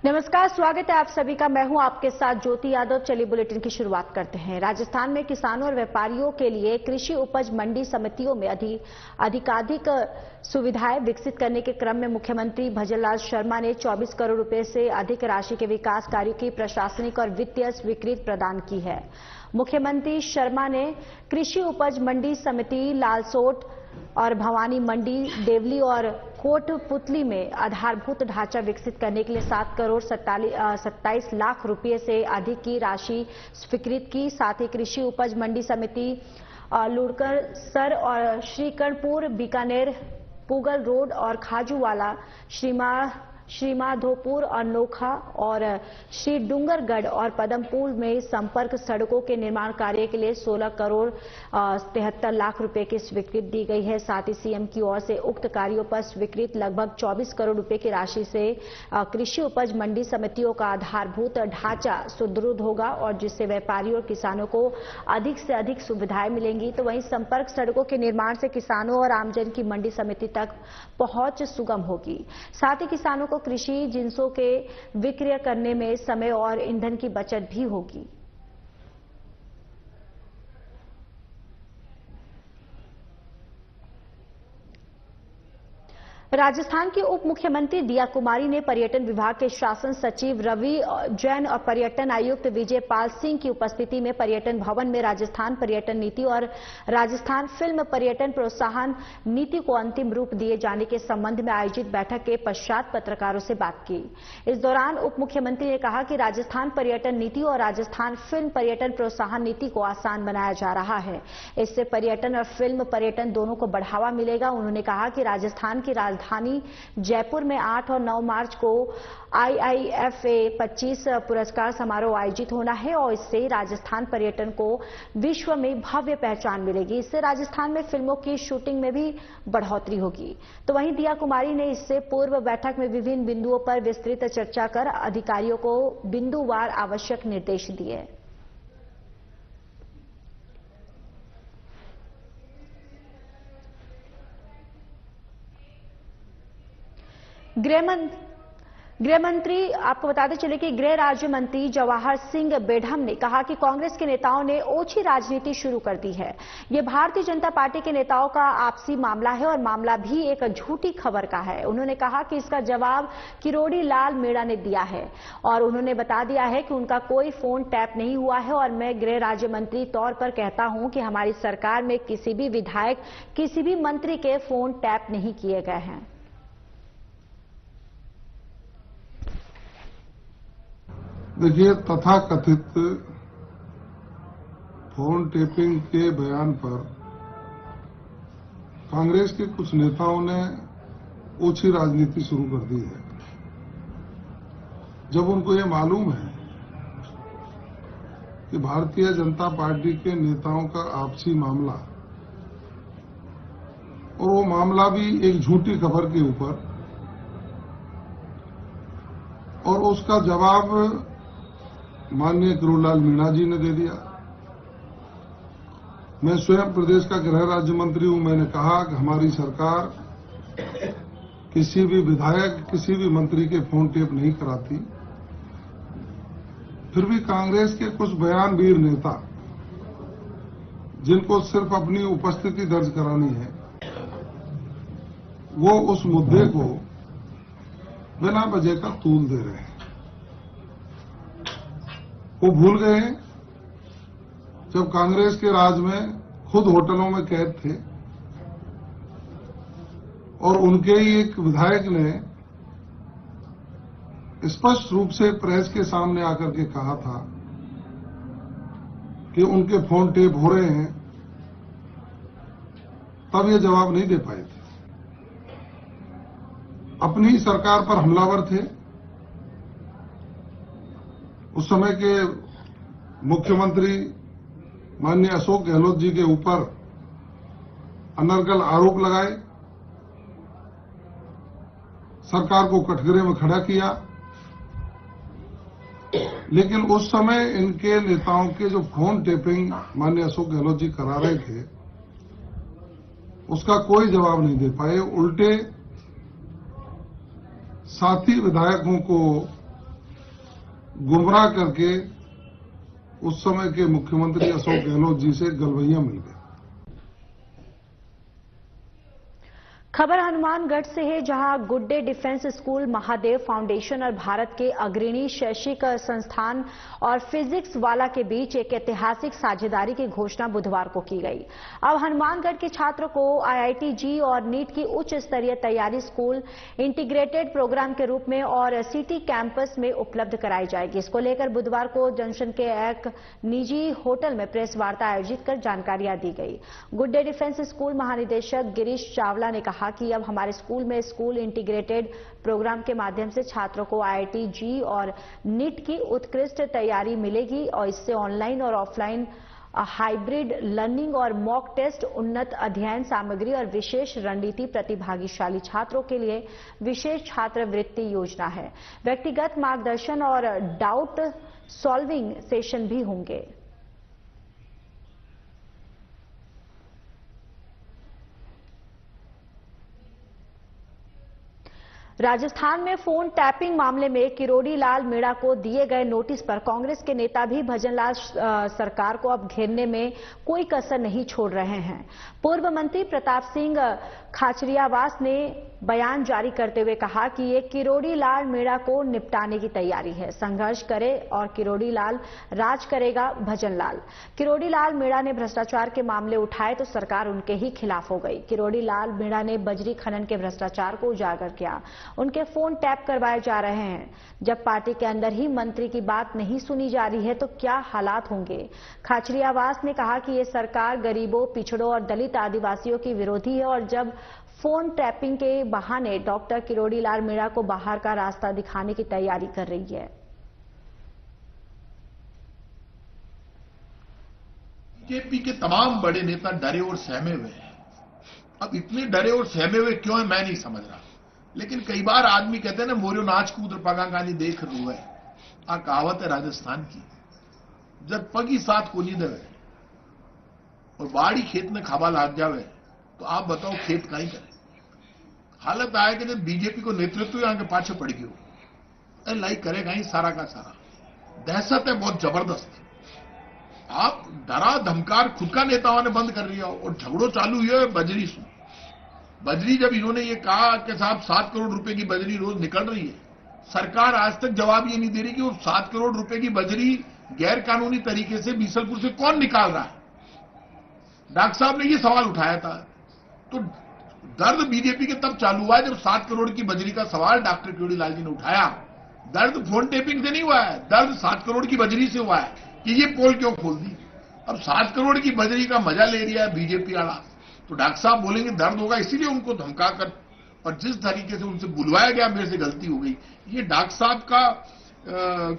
नमस्कार, स्वागत है आप सभी का। मैं हूं आपके साथ ज्योति यादव। चलिए बुलेटिन की शुरुआत करते हैं। राजस्थान में किसानों और व्यापारियों के लिए कृषि उपज मंडी समितियों में अधिकाधिक सुविधाएं विकसित करने के क्रम में मुख्यमंत्री भजनलाल शर्मा ने 24 करोड़ रुपए से अधिक राशि के विकास कार्यों की प्रशासनिक और वित्तीय स्वीकृति प्रदान की है। मुख्यमंत्री शर्मा ने कृषि उपज मंडी समिति लालसोट और भवानी मंडी, देवली और कोटपुतली में आधारभूत ढांचा विकसित करने के लिए 7 करोड़ 27 लाख रुपए से अधिक की राशि स्वीकृत की। साथ ही कृषि उपज मंडी समिति लुड़कर सर और श्रीकरणपुर, बीकानेर, पुगल रोड और खाजूवाला, श्रीमाधोपुर, अनोखा और श्री डूंगरगढ़ और पदमपुर में संपर्क सड़कों के निर्माण कार्य के लिए 16 करोड़ 73 लाख रुपए की स्वीकृति दी गई है। साथ ही सीएम की ओर से उक्त कार्यों पर स्वीकृत लगभग 24 करोड़ रुपए की राशि से कृषि उपज मंडी समितियों का आधारभूत ढांचा सुदृढ़ होगा और जिससे व्यापारियों और किसानों को अधिक से अधिक सुविधाएं मिलेंगी। तो वहीं संपर्क सड़कों के निर्माण से किसानों और आमजन की मंडी समिति तक पहुंच सुगम होगी। साथ ही किसानों को कृषि जिंसों के विक्रय करने में समय और ईंधन की बचत भी होगी। राजस्थान की उप मुख्यमंत्री दिया कुमारी ने पर्यटन विभाग के शासन सचिव रवि जैन और पर्यटन आयुक्त विजय पाल सिंह की उपस्थिति में पर्यटन भवन में राजस्थान पर्यटन नीति और राजस्थान फिल्म पर्यटन प्रोत्साहन नीति को अंतिम रूप दिए जाने के संबंध में आयोजित बैठक के पश्चात पत्रकारों से बात की। इस दौरान उप मुख्यमंत्री ने कहा कि राजस्थान पर्यटन नीति और राजस्थान फिल्म पर्यटन प्रोत्साहन नीति को आसान बनाया जा रहा है। इससे पर्यटन और फिल्म पर्यटन दोनों को बढ़ावा मिलेगा। उन्होंने कहा कि राजस्थान की राजधानी जयपुर में 8 और 9 मार्च को IIFA 25 पुरस्कार समारोह आयोजित होना है और इससे राजस्थान पर्यटन को विश्व में भव्य पहचान मिलेगी। इससे राजस्थान में फिल्मों की शूटिंग में भी बढ़ोतरी होगी। तो वहीं दिया कुमारी ने इससे पूर्व बैठक में विभिन्न बिंदुओं पर विस्तृत चर्चा कर अधिकारियों को बिंदुवार आवश्यक निर्देश दिए। गृह मंत्री आपको बताते चले कि गृह राज्य मंत्री जवाहर सिंह बेढम ने कहा कि कांग्रेस के नेताओं ने ओछी राजनीति शुरू कर दी है। यह भारतीय जनता पार्टी के नेताओं का आपसी मामला है और मामला भी एक झूठी खबर का है। उन्होंने कहा कि इसका जवाब किरोड़ी लाल मीणा ने दिया है और उन्होंने बता दिया है कि उनका कोई फोन टैप नहीं हुआ है और मैं गृह राज्य मंत्री तौर पर कहता हूं कि हमारी सरकार में किसी भी विधायक, किसी भी मंत्री के फोन टैप नहीं किए गए हैं। देखिए, तथाकथित फोन टेपिंग के बयान पर कांग्रेस के कुछ नेताओं ने ओछी राजनीति शुरू कर दी है। जब उनको ये मालूम है कि भारतीय जनता पार्टी के नेताओं का आपसी मामला और वो मामला भी एक झूठी खबर के ऊपर, और उसका जवाब माननीय किरोड़ीलाल मीणा जी ने दे दिया। मैं स्वयं प्रदेश का गृह राज्य मंत्री हूं। मैंने कहा कि हमारी सरकार किसी भी विधायक, किसी भी मंत्री के फोन टेप नहीं कराती। फिर भी कांग्रेस के कुछ बयानवीर नेता, जिनको सिर्फ अपनी उपस्थिति दर्ज करानी है, वो उस मुद्दे को बिना वजह का तूल दे रहे हैं। वो भूल गए हैं जब कांग्रेस के राज में खुद होटलों में कैद थे और उनके ही एक विधायक ने स्पष्ट रूप से प्रेस के सामने आकर के कहा था कि उनके फोन टेप हो रहे हैं, तब ये जवाब नहीं दे पाए थे। अपनी ही सरकार पर हमलावर थे। उस समय के मुख्यमंत्री माननीय अशोक गहलोत जी के ऊपर अनर्गल आरोप लगाए, सरकार को कटघरे में खड़ा किया। लेकिन उस समय इनके नेताओं के जो फोन टेपिंग माननीय अशोक गहलोत जी करा रहे थे, उसका कोई जवाब नहीं दे पाए। उल्टे साथी विधायकों को गुमराह करके उस समय के मुख्यमंत्री अशोक गहलोत जी से गलवैया मिल गए। खबर हनुमानगढ़ से है, जहां good day defence school, Mahadev foundation और भारत के अग्रणी शैक्षिक संस्थान और फिजिक्स वाला के बीच एक ऐतिहासिक साझेदारी की घोषणा बुधवार को की गई। अब हनुमानगढ़ के छात्रों को IIT-JEE और नीट की उच्च स्तरीय तैयारी स्कूल इंटीग्रेटेड प्रोग्राम के रूप में और सिटी कैंपस में उपलब्ध कराई जाएगी। इसको लेकर बुधवार को जंक्शन के एक निजी होटल में प्रेस वार्ता आयोजित कर जानकारियां दी गई। गुड डे डिफेंस स्कूल महानिदेशक गिरीश चावला ने कहा कि अब हमारे स्कूल में स्कूल इंटीग्रेटेड प्रोग्राम के माध्यम से छात्रों को IIT-JEE और नीट की उत्कृष्ट तैयारी मिलेगी और इससे ऑनलाइन और ऑफलाइन हाइब्रिड लर्निंग और मॉक टेस्ट, उन्नत अध्ययन सामग्री और विशेष रणनीति प्रतिभागिशाली छात्रों के लिए विशेष छात्रवृत्ति योजना है। व्यक्तिगत मार्गदर्शन और डाउट सॉल्विंग सेशन भी होंगे। राजस्थान में फोन टैपिंग मामले में किरोड़ी लाल मीणा को दिए गए नोटिस पर कांग्रेस के नेता भी भजनलाल सरकार को अब घेरने में कोई कसर नहीं छोड़ रहे हैं। पूर्व मंत्री प्रताप सिंह खाचरियावास ने बयान जारी करते हुए कहा कि ये किरोड़ी लाल मीणा को निपटाने की तैयारी है। संघर्ष करे और किरोड़ी लाल राज करेगा भजनलाल। किरोड़ी लाल मीणा ने भ्रष्टाचार के मामले उठाए तो सरकार उनके ही खिलाफ हो गई। किरोड़ी लाल मीणा ने बजरी खनन के भ्रष्टाचार को उजागर किया। उनके फोन टैप करवाए जा रहे हैं। जब पार्टी के अंदर ही मंत्री की बात नहीं सुनी जा रही है तो क्या हालात होंगे। खाचरियावास ने कहा कि ये सरकार गरीबों, पिछड़ों और दलित आदिवासियों की विरोधी है और जब फोन टैपिंग के बहाने डॉक्टर किरोड़ी लाल मीणा को बाहर का रास्ता दिखाने की तैयारी कर रही है। बीजेपी के तमाम बड़े नेता डरे और सहमे हुए हैं। अब इतने डरे और सहमे हुए क्यों है मैं नहीं समझ रहा, लेकिन कई बार आदमी कहते हैं ना, मोरियो नाच कूद पगा गानी देख रू है। आ कहावत है राजस्थान की, जब पगी साथ को नहीं देवे और बाड़ी खेत में खाबा लाग जावे तो आप बताओ खेत का ही करे। हालत आया कि जब बीजेपी को नेतृत्व यहाँ के पाछे पड़ गयो, लाई करेगा ही सारा का सारा। दहशत है बहुत जबरदस्त। आप डरा धमकार खुद का नेताओं ने बंद कर दिया और झगड़ो चालू हुआ है बजरी से। बजरी जब इन्होंने ये कहा कि साहब 7 करोड़ रुपए की बजरी रोज निकल रही है, सरकार आज तक जवाब ये नहीं दे रही कि वो 7 करोड़ रुपए की बजरी गैर कानूनी तरीके से बीसलपुर से कौन निकाल रहा है। डॉक्टर साहब ने ये सवाल उठाया था तो दर्द बीजेपी के तब चालू हुआ जब 7 करोड़ की बजरी का सवाल डॉक्टर किरोड़ी लाल जी ने उठाया। दर्द फोन टेपिंग से नहीं हुआ है, दर्द 7 करोड़ की बजरी से हुआ है कि ये पोल क्यों खोल दी। अब 7 करोड़ की बजरी का मजा ले लिया है बीजेपी वाला, तो डॉक्टर साहब बोलेंगे दर्द होगा, इसीलिए उनको धमका कर और जिस तरीके से उनसे बुलवाया गया मेरे से गलती हो गई। ये डॉक्टर साहब का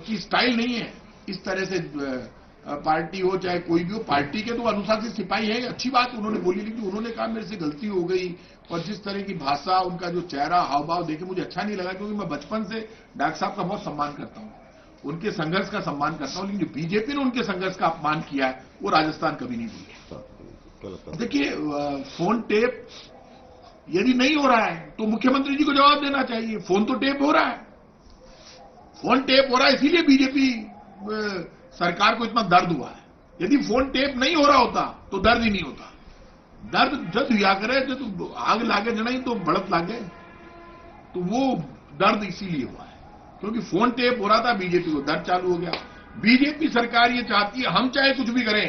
की स्टाइल नहीं है। इस तरह से पार्टी हो चाहे कोई भी हो, पार्टी के तो अनुशासित सिपाही है, अच्छी बात उन्होंने बोली, लेकिन उन्होंने कहा मेरे से गलती हो गई। और जिस तरह की भाषा, उनका जो चेहरा हाव भाव देखे मुझे अच्छा नहीं लगा, क्योंकि मैं बचपन से डॉक्टर साहब का बहुत सम्मान करता हूं, उनके संघर्ष का सम्मान करता हूं, लेकिन जो बीजेपी ने उनके संघर्ष का अपमान किया है वो राजस्थान कभी नहीं भूले। देखिए, फोन टेप यदि नहीं हो रहा है तो मुख्यमंत्री जी को जवाब देना चाहिए। फोन तो टेप हो रहा है, फोन टेप हो रहा है, इसीलिए बीजेपी सरकार को इतना दर्द हुआ है। यदि फोन टेप नहीं हो रहा होता तो दर्द ही नहीं होता। दर्द जब हुआ करे तो आग लागे जनाई तो बढ़त लागे, तो वो दर्द इसीलिए हुआ है क्योंकि फोन टेप हो रहा था, बीजेपी को दर्द चालू हो गया। बीजेपी सरकार ये चाहती है हम चाहे कुछ भी करें,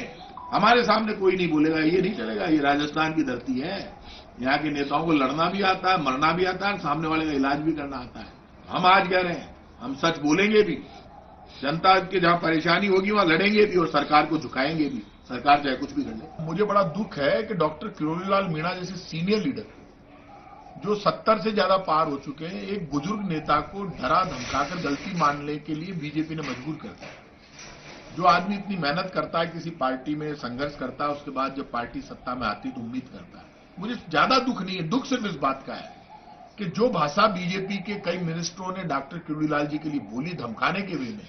हमारे सामने कोई नहीं बोलेगा, ये नहीं चलेगा। ये राजस्थान की धरती है, यहाँ के नेताओं को लड़ना भी आता है, मरना भी आता है, सामने वाले का इलाज भी करना आता है। हम आज कह रहे हैं, हम सच बोलेंगे भी, जनता के जहां परेशानी होगी वहां लड़ेंगे भी और सरकार को झुकाएंगे भी, सरकार चाहे कुछ भी कर ले। मुझे बड़ा दुख है कि डॉक्टर किरोड़ी लाल मीणा जैसे सीनियर लीडर जो 70 से ज्यादा पार हो चुके हैं, एक बुजुर्ग नेता को डरा धमकाकर गलती मानने के लिए बीजेपी ने मजबूर कर दिया। जो आदमी इतनी मेहनत करता है, किसी पार्टी में संघर्ष करता है, उसके बाद जब पार्टी सत्ता में आती तो उम्मीद करता है। मुझे ज्यादा दुख नहीं है, दुख सिर्फ इस बात का है कि जो भाषा बीजेपी के कई मिनिस्टरों ने डॉक्टर किरोड़ी लाल जी के लिए बोली धमकाने के वे में,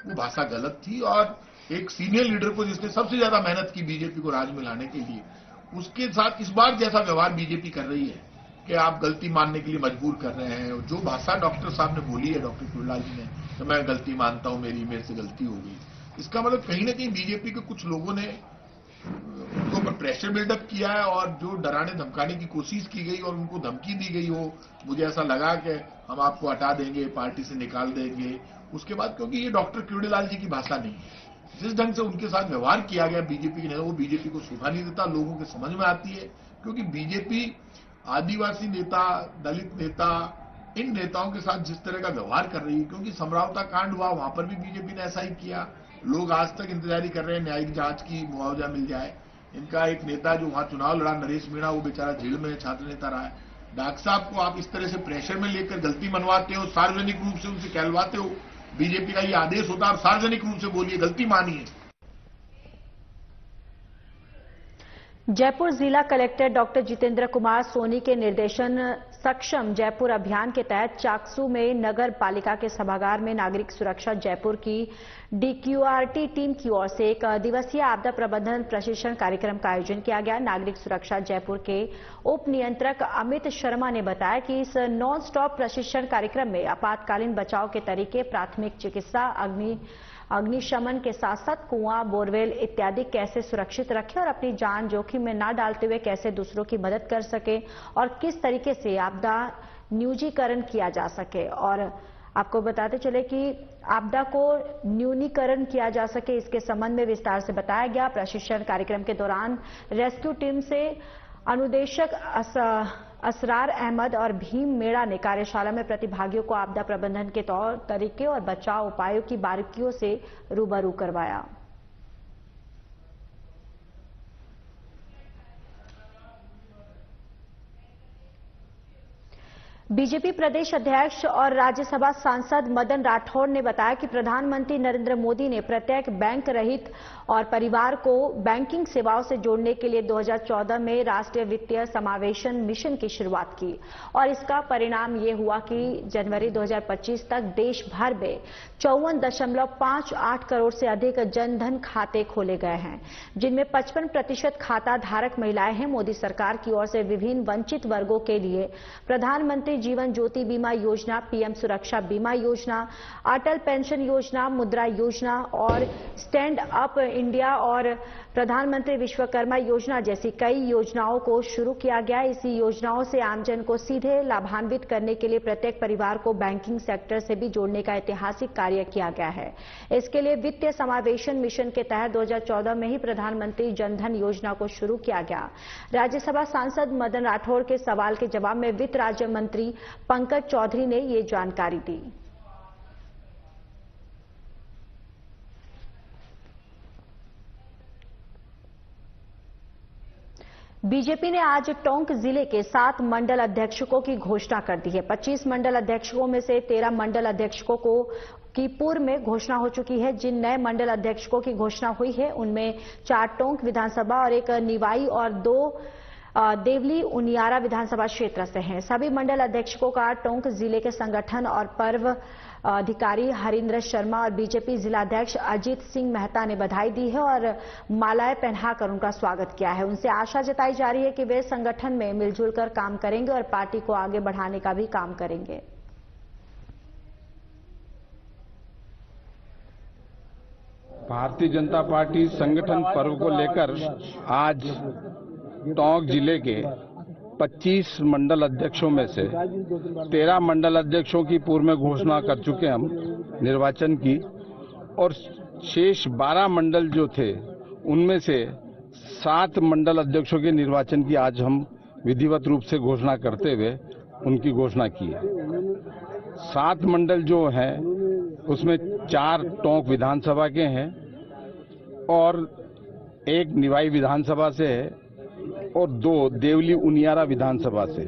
वो भाषा गलत थी। और एक सीनियर लीडर को जिसने सबसे ज्यादा मेहनत की बीजेपी को राज में लाने के लिए, उसके साथ इस बार जैसा व्यवहार बीजेपी कर रही है, कि आप गलती मानने के लिए मजबूर कर रहे हैं। जो भाषा डॉक्टर साहब ने बोली है, डॉक्टर क्यूड़ीलाल जी ने, तो मैं गलती मानता हूं, मेरे से गलती हो गई, इसका मतलब कहीं ना कहीं बीजेपी के कुछ लोगों ने उनको ऊपर प्रेशर बिल्डअप किया है और जो डराने धमकाने की कोशिश की गई और उनको धमकी दी गई हो, मुझे ऐसा लगा कि हम आपको हटा देंगे, पार्टी से निकाल देंगे। उसके बाद क्योंकि ये डॉक्टर क्यूड़ीलाल जी की भाषा नहीं है, जिस ढंग से उनके साथ व्यवहार किया गया बीजेपी के नेता, वो बीजेपी को शोभा नहीं देता, लोगों के समझ में आती है। क्योंकि बीजेपी आदिवासी नेता, दलित नेता, इन नेताओं के साथ जिस तरह का व्यवहार कर रही है, क्योंकि समरावता कांड हुआ, वहां पर भी बीजेपी ने ऐसा ही किया। लोग आज तक इंतजारी कर रहे हैं न्यायिक जांच की, मुआवजा मिल जाए। इनका एक नेता जो वहां चुनाव लड़ा, नरेश मीणा, वो बेचारा जेल में छात्र नेता रहा है। डॉक्टर साहब को आप इस तरह से प्रेशर में लेकर गलती मनवाते हो, सार्वजनिक रूप से उनसे कहलवाते हो, बीजेपी का ये आदेश होता है, आप सार्वजनिक रूप से बोलिए, गलती मानिए। जयपुर जिला कलेक्टर डॉक्टर जितेंद्र कुमार सोनी के निर्देशन सक्षम जयपुर अभियान के तहत चाकसू में नगर पालिका के सभागार में नागरिक सुरक्षा जयपुर की DQRT टीम की ओर से एक दिवसीय आपदा प्रबंधन प्रशिक्षण कार्यक्रम का आयोजन किया गया। नागरिक सुरक्षा जयपुर के उप नियंत्रक अमित शर्मा ने बताया कि इस नॉन स्टॉप प्रशिक्षण कार्यक्रम में आपातकालीन बचाव के तरीके, प्राथमिक चिकित्सा, अग्निशमन के साथ साथ कुआं, बोरवेल इत्यादि कैसे सुरक्षित रखें और अपनी जान जोखिम में न डालते हुए कैसे दूसरों की मदद कर सके और किस तरीके से आपदा न्यूनीकरण किया जा सके। और आपको बताते चले कि आपदा को न्यूनीकरण किया जा सके, इसके संबंध में विस्तार से बताया गया। प्रशिक्षण कार्यक्रम के दौरान रेस्क्यू टीम से अनुदेशक असरार अहमद और भीम मेड़ा ने कार्यशाला में प्रतिभागियों को आपदा प्रबंधन के तौर तरीके और बचाव उपायों की बारीकियों से रूबरू करवाया। बीजेपी प्रदेश अध्यक्ष और राज्यसभा सांसद मदन राठौड़ ने बताया कि प्रधानमंत्री नरेंद्र मोदी ने प्रत्येक बैंक रहित और परिवार को बैंकिंग सेवाओं से जोड़ने के लिए 2014 में राष्ट्रीय वित्तीय समावेशन मिशन की शुरुआत की और इसका परिणाम ये हुआ कि जनवरी 2025 तक देश भर में 54.58 करोड़ से अधिक जनधन खाते खोले गए हैं, जिनमें 55% खाता धारक महिलाएं हैं। मोदी सरकार की ओर से विभिन्न वंचित वर्गों के लिए प्रधानमंत्री जीवन ज्योति बीमा योजना, पीएम सुरक्षा बीमा योजना, अटल पेंशन योजना, मुद्रा योजना और स्टैंड अप इंडिया और प्रधानमंत्री विश्वकर्मा योजना जैसी कई योजनाओं को शुरू किया गया। इसी योजनाओं से आमजन को सीधे लाभान्वित करने के लिए प्रत्येक परिवार को बैंकिंग सेक्टर से भी जोड़ने का ऐतिहासिक कार्य किया गया है। इसके लिए वित्तीय समावेशन मिशन के तहत 2014 में ही प्रधानमंत्री जनधन योजना को शुरू किया गया। राज्यसभा सांसद मदन राठौड़ के सवाल के जवाब में वित्त राज्य मंत्री पंकज चौधरी ने ये जानकारी दी। बीजेपी ने आज टोंक जिले के 7 मंडल अध्यक्षकों की घोषणा कर दी है। 25 मंडल अध्यक्षकों में से 13 मंडल अध्यक्षकों की पूर्व में घोषणा हो चुकी है। जिन नए मंडल अध्यक्षकों की घोषणा हुई है उनमें 4 टोंक विधानसभा और 1 निवाई और 2 देवली उनियारा विधानसभा क्षेत्र से हैं। सभी मंडल अध्यक्षकों का टोंक जिले के संगठन और पर्व अधिकारी हरिंद्र शर्मा और बीजेपी जिलाध्यक्ष अजीत सिंह मेहता ने बधाई दी है और मालाएं पहनाकर उनका स्वागत किया है। उनसे आशा जताई जा रही है कि वे संगठन में मिलजुल कर काम करेंगे और पार्टी को आगे बढ़ाने का भी काम करेंगे। भारतीय जनता पार्टी संगठन पर्व को लेकर आज टोंक जिले के 25 मंडल अध्यक्षों में से 13 मंडल अध्यक्षों की पूर्व में घोषणा कर चुके हम निर्वाचन की और शेष 12 मंडल जो थे उनमें से 7 मंडल अध्यक्षों के निर्वाचन की आज हम विधिवत रूप से घोषणा करते हुए उनकी घोषणा की है। 7 मंडल जो हैं उसमें 4 टोंक विधानसभा के हैं और 1 निवाई विधानसभा से है और 2 देवली उनियारा विधानसभा से।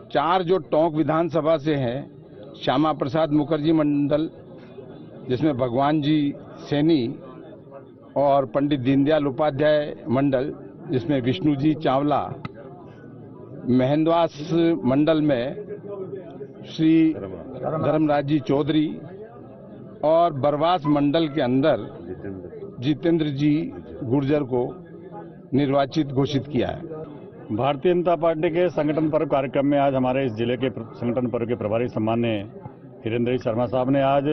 4 जो टोंक विधानसभा से हैं, श्यामा प्रसाद मुखर्जी मंडल जिसमें भगवान जी सैनी और पंडित दीनदयाल उपाध्याय मंडल जिसमें विष्णु जी चावला, महेंद्रवास मंडल में श्री धर्मराज जी चौधरी और बरवास मंडल के अंदर जितेंद्र जी गुर्जर को निर्वाचित घोषित किया है। भारतीय जनता पार्टी के संगठन पर्व कार्यक्रम में आज हमारे इस जिले के संगठन पर्व के प्रभारी सम्मान्य हिरेंद्र शर्मा साहब ने आज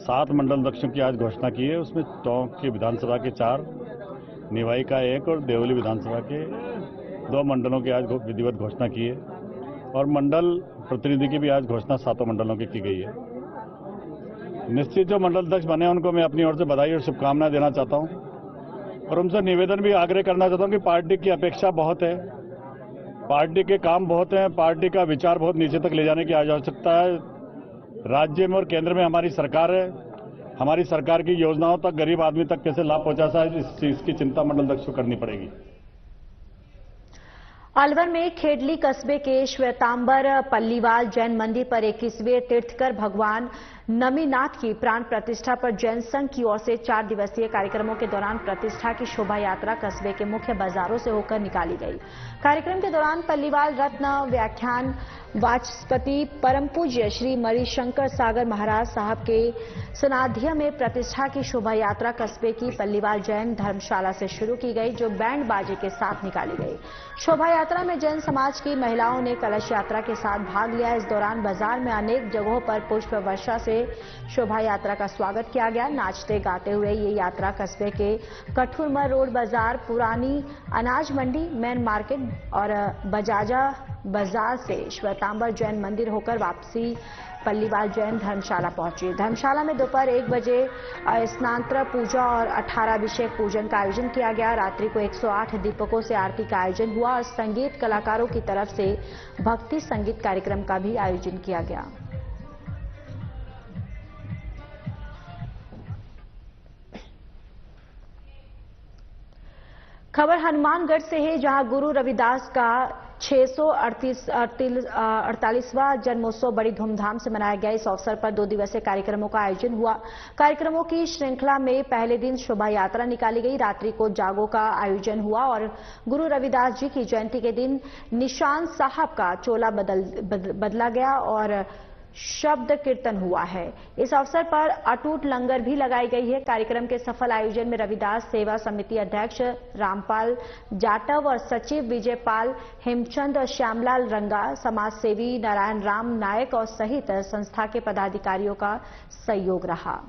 7 मंडल अध्यक्षों की आज घोषणा की है। उसमें टोंक की विधानसभा के 4, निवाई का 1 और देवली विधानसभा के 2 मंडलों की आज विधिवत घोषणा की है और मंडल प्रतिनिधि की भी आज घोषणा 7 मंडलों की गई है। निश्चित जो मंडल अध्यक्ष बने उनको मैं अपनी ओर से बधाई और शुभकामनाएं देना चाहता हूं और उनसे निवेदन भी आग्रह करना चाहता हूं कि पार्टी की अपेक्षा बहुत है, पार्टी के काम बहुत हैं, पार्टी का विचार बहुत नीचे तक ले जाने की आवश्यकता है। राज्य में और केंद्र में हमारी सरकार है, हमारी सरकार की योजनाओं तक गरीब आदमी तक कैसे लाभ पहुंचा सकता है, इस चीज की चिंता मंडल अध्यक्ष को करनी पड़ेगी। अलवर में खेडली कस्बे के श्वेतांबर पल्लीवाल जैन मंदिर पर 21वें तीर्थकर भगवान नमीनाथ की प्राण प्रतिष्ठा पर जैन संघ की ओर से 4 दिवसीय कार्यक्रमों के दौरान प्रतिष्ठा की शोभा यात्रा कस्बे के मुख्य बाजारों से होकर निकाली गई। कार्यक्रम के दौरान पल्लीवाल रत्न व्याख्यान वाचस्पति परम पूज्य श्री मणिशंकर सागर महाराज साहब के सनाध्य में प्रतिष्ठा की शोभा यात्रा कस्बे की पल्लीवाल जैन धर्मशाला से शुरू की गई, जो बैंड बाजे के साथ निकाली गई। शोभा यात्रा में जैन समाज की महिलाओं ने कलश यात्रा के साथ भाग लिया। इस दौरान बाजार में अनेक जगहों पर पुष्प वर्षा से शोभा यात्रा का स्वागत किया गया। नाचते गाते हुए ये यात्रा कस्बे के कठुरमर रोड बाजार, पुरानी अनाज मंडी, मेन मार्केट और बजाजा बाजार से श्वेतांबर जैन मंदिर होकर वापसी पल्लीवाल जैन धर्मशाला पहुंची। धर्मशाला में दोपहर 1 बजे स्नानत्र पूजा और 18 अभिषेक पूजन का आयोजन किया गया। रात्रि को 108 दीपकों से आरती का आयोजन हुआ और संगीत कलाकारों की तरफ से भक्ति संगीत कार्यक्रम का भी आयोजन किया गया। खबर हनुमानगढ़ से है, जहां गुरु रविदास का 648वां जन्मोत्सव बड़ी धूमधाम से मनाया गया। इस अवसर पर 2 दिवसीय कार्यक्रमों का आयोजन हुआ। कार्यक्रमों की श्रृंखला में पहले दिन शोभा यात्रा निकाली गई, रात्रि को जागो का आयोजन हुआ और गुरु रविदास जी की जयंती के दिन निशान साहब का चोला बदला गया और शब्द कीर्तन हुआ है। इस अवसर पर अटूट लंगर भी लगाई गई है। कार्यक्रम के सफल आयोजन में रविदास सेवा समिति अध्यक्ष रामपाल जाटव और सचिव विजयपाल हेमचंद और श्यामलाल रंगा, समाज सेवी नारायण राम नायक और सहित संस्था के पदाधिकारियों का सहयोग रहा।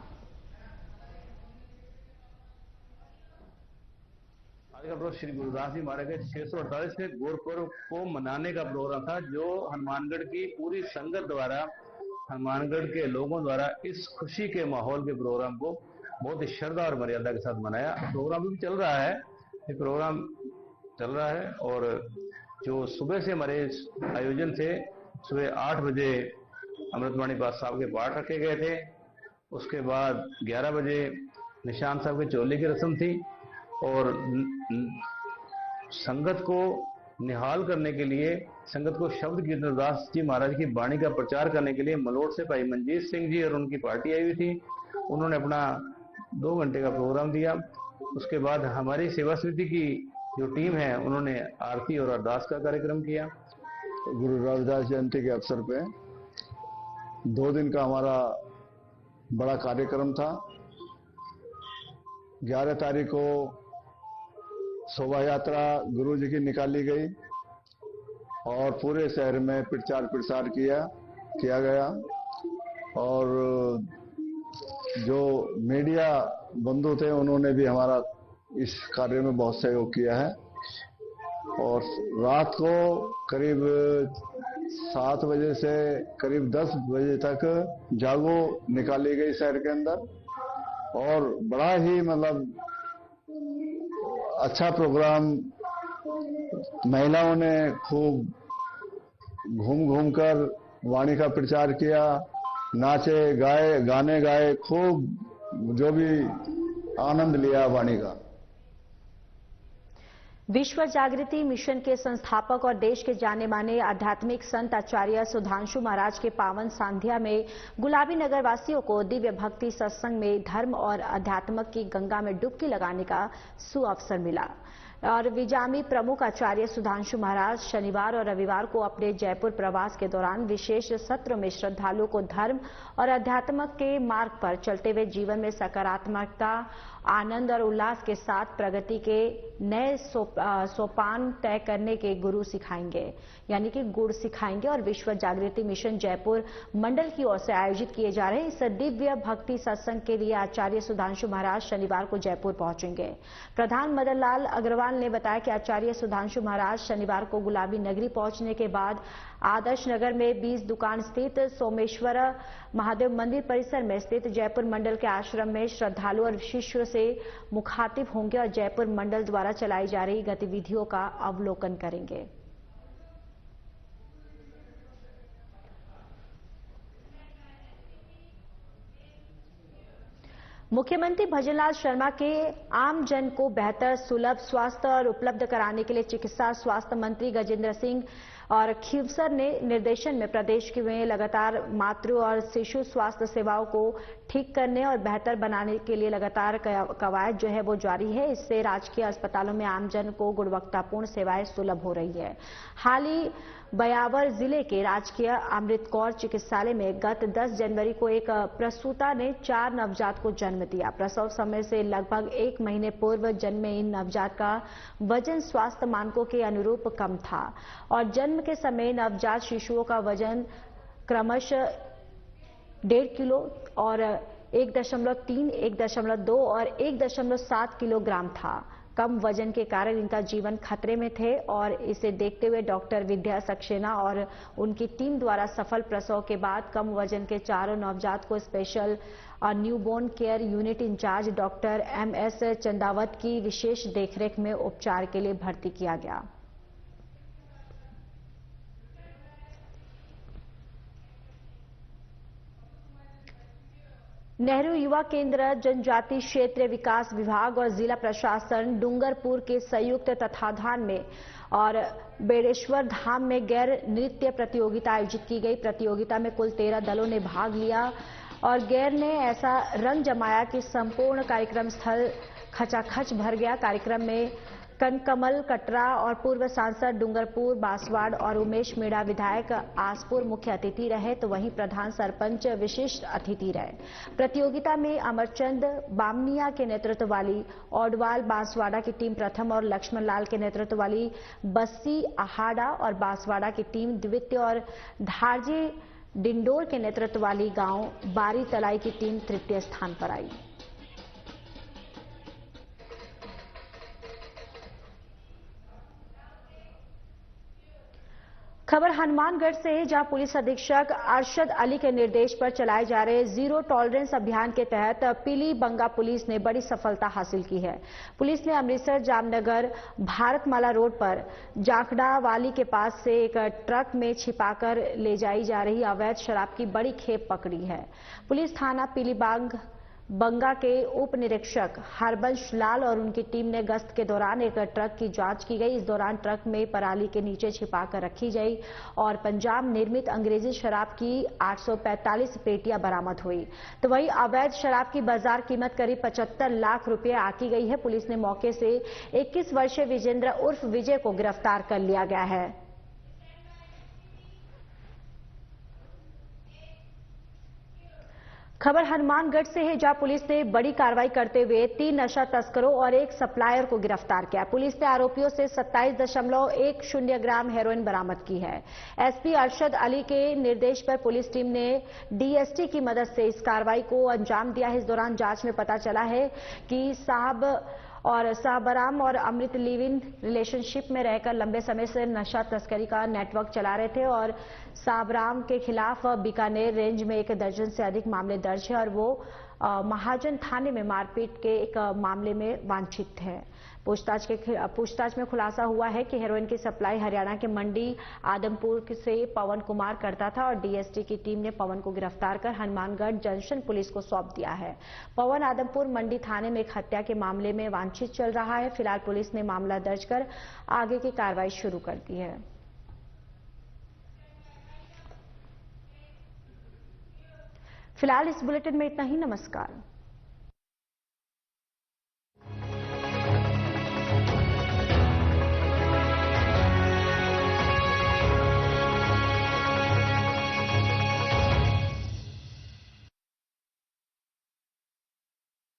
आज का प्रोग्राम श्री गुरुदास जी महाराज के 648वें गुरुपर्व को मनाने का प्रोग्राम था, जो हनुमानगढ़ की पूरी संगत द्वारा, हनुमानगढ़ के लोगों द्वारा इस खुशी के माहौल के प्रोग्राम को बहुत ही श्रद्धा और मर्यादा के साथ मनाया। प्रोग्राम भी चल रहा है, ये प्रोग्राम चल रहा है और जो सुबह से हमारे आयोजन थे, सुबह 8 बजे अमृतवाणी पाठ साहब के पाठ रखे गए थे। उसके बाद 11 बजे निशान साहब के चोले की रस्म थी और संगत को निहाल करने के लिए, संगत को शब्द कीर्तन दास जी महाराज की वाणी का प्रचार करने के लिए मलोट से भाई मंजीत सिंह जी और उनकी पार्टी आई हुई थी। उन्होंने अपना 2 घंटे का प्रोग्राम दिया। उसके बाद हमारी सेवा समिति की जो टीम है, उन्होंने आरती और अरदास का कार्यक्रम किया। गुरु रविदास जयंती के अवसर पे 2 दिन का हमारा बड़ा कार्यक्रम था। 11 तारीख को शोभा यात्रा गुरु जी की निकाली गई और पूरे शहर में प्रचार प्रसार किया गया और जो मीडिया बंधु थे उन्होंने भी हमारा इस कार्य में बहुत सहयोग किया है। और रात को करीब 7 बजे से करीब 10 बजे तक जागो निकाली गई शहर के अंदर और बड़ा ही मतलब अच्छा प्रोग्राम, महिलाओं ने खूब घूम कर वाणी का प्रचार किया, नाचे गाए, गाने गाए, खूब जो भी आनंद लिया वाणी का। विश्व जागृति मिशन के संस्थापक और देश के जाने माने आध्यात्मिक संत आचार्य सुधांशु महाराज के पावन सांध्या में गुलाबी नगर वासियों को दिव्य भक्ति सत्संग में धर्म और अध्यात्म की गंगा में डुबकी लगाने का सुअवसर मिला। और विजामी प्रमुख आचार्य सुधांशु महाराज शनिवार और रविवार को अपने जयपुर प्रवास के दौरान विशेष सत्र में श्रद्धालुओं को धर्म और अध्यात्म के मार्ग पर चलते हुए जीवन में सकारात्मकता, आनंद और उल्लास के साथ प्रगति के नए सोपान तय करने के गुरु सिखाएंगे, यानी कि गुड़ सिखाएंगे। और विश्व जागृति मिशन जयपुर मंडल की ओर से आयोजित किए जा रहे इस दिव्य भक्ति सत्संग के लिए आचार्य सुधांशु महाराज शनिवार को जयपुर पहुंचेंगे। प्रधान मदन लाल अग्रवाल ने बताया कि आचार्य सुधांशु महाराज शनिवार को गुलाबी नगरी पहुंचने के बाद आदर्श नगर में 20 दुकान स्थित सोमेश्वर महादेव मंदिर परिसर में स्थित जयपुर मंडल के आश्रम में श्रद्धालु और शिष्यों से मुखातिब होंगे और जयपुर मंडल द्वारा चलाई जा रही गतिविधियों का अवलोकन करेंगे। मुख्यमंत्री भजनलाल शर्मा के आम जन को बेहतर सुलभ स्वास्थ्य और उपलब्ध कराने के लिए चिकित्सा स्वास्थ्य मंत्री गजेंद्र सिंह और खीवसर ने निर्देशन में प्रदेश में लगातार मातृ और शिशु स्वास्थ्य सेवाओं को ठीक करने और बेहतर बनाने के लिए लगातार कवायद जो है वो जारी है। इससे राजकीय अस्पतालों में आमजन को गुणवत्तापूर्ण सेवाएं सुलभ हो रही है। हाल ही बयावर जिले के राजकीय अमृत कौर चिकित्सालय में गत 10 जनवरी को एक प्रसूता ने 4 नवजात को जन्म दिया। प्रसव समय से लगभग 1 महीने पूर्व जन्मे इन नवजात का वजन स्वास्थ्य मानकों के अनुरूप कम था और जन्म के समय नवजात शिशुओं का वजन क्रमशः 1.5 किलो और 1.3, 1.2 और 1.7 किलोग्राम था। कम वजन के कारण इनका जीवन खतरे में थे और इसे देखते हुए डॉक्टर विद्या सक्सेना और उनकी टीम द्वारा सफल प्रसव के बाद कम वजन के चारों नवजात को special newborn care unit incharge doctor MS Chandawat की विशेष देखरेख में उपचार के लिए भर्ती किया गया। नेहरू युवा केंद्र, जनजाति क्षेत्र विकास विभाग और जिला प्रशासन डूंगरपुर के संयुक्त तत्वाधान में और बेड़ेश्वर धाम में गैर नृत्य प्रतियोगिता आयोजित की गई। प्रतियोगिता में कुल 13 दलों ने भाग लिया और गैर ने ऐसा रंग जमाया कि संपूर्ण कार्यक्रम स्थल खचाखच भर गया। कार्यक्रम में कनकमल कटरा और पूर्व सांसद डूंगरपुर बांसवाड़ और उमेश मीणा विधायक आसपुर मुख्य अतिथि रहे, तो वहीं प्रधान सरपंच विशिष्ट अतिथि रहे। प्रतियोगिता में अमरचंद बामनिया के नेतृत्व वाली ओडवाल बांसवाड़ा की टीम प्रथम और लक्ष्मण लाल के नेतृत्व वाली बस्सी आहाड़ा और बांसवाड़ा की टीम द्वितीय और धारजी डिंडोर के नेतृत्व वाली गांव बारी तलाई की टीम तृतीय स्थान पर आई। खबर हनुमानगढ़ से है, जहां पुलिस अधीक्षक अरशद अली के निर्देश पर चलाए जा रहे जीरो टॉलरेंस अभियान के तहत पीली बंगा पुलिस ने बड़ी सफलता हासिल की है। पुलिस ने अमृतसर जामनगर भारतमाला रोड पर जाखड़ा वाली के पास से एक ट्रक में छिपाकर ले जाई जा रही अवैध शराब की बड़ी खेप पकड़ी है। पुलिस थाना पीलीबाग बंगा के उप निरीक्षक हरबंश लाल और उनकी टीम ने गश्त के दौरान एक ट्रक की जांच की गई। इस दौरान ट्रक में पराली के नीचे छिपाकर रखी गई और पंजाब निर्मित अंग्रेजी शराब की 845 पेटियां बरामद हुई। तो वहीं अवैध शराब की बाजार कीमत करीब 75 लाख रुपए आकी गई है। पुलिस ने मौके से 21 वर्षीय विजेंद्र उर्फ विजय को गिरफ्तार कर लिया गया है। खबर हनुमानगढ़ से है, जहां पुलिस ने बड़ी कार्रवाई करते हुए 3 नशा तस्करों और एक सप्लायर को गिरफ्तार किया। पुलिस ने आरोपियों से 27.10 ग्राम हेरोइन बरामद की है। एसपी अरशद अली के निर्देश पर पुलिस टीम ने डीएसटी की मदद से इस कार्रवाई को अंजाम दिया है। इस दौरान जांच में पता चला है कि साहबराम और अमृत लिव इन रिलेशनशिप में रहकर लंबे समय से नशा तस्करी का नेटवर्क चला रहे थे और साहबराम के खिलाफ बीकानेर रेंज में 1 दर्जन से अधिक मामले दर्ज है और वो महाजन थाने में मारपीट के एक मामले में वांछित है। पूछताछ में खुलासा हुआ है कि हेरोइन की सप्लाई हरियाणा के मंडी आदमपुर से पवन कुमार करता था और डीएसटी की टीम ने पवन को गिरफ्तार कर हनुमानगढ़ जंक्शन पुलिस को सौंप दिया है। पवन आदमपुर मंडी थाने में एक हत्या के मामले में वांछित चल रहा है। फिलहाल पुलिस ने मामला दर्ज कर आगे की कार्रवाई शुरू कर दी है। फिलहाल इस बुलेटिन में इतना ही। नमस्कार।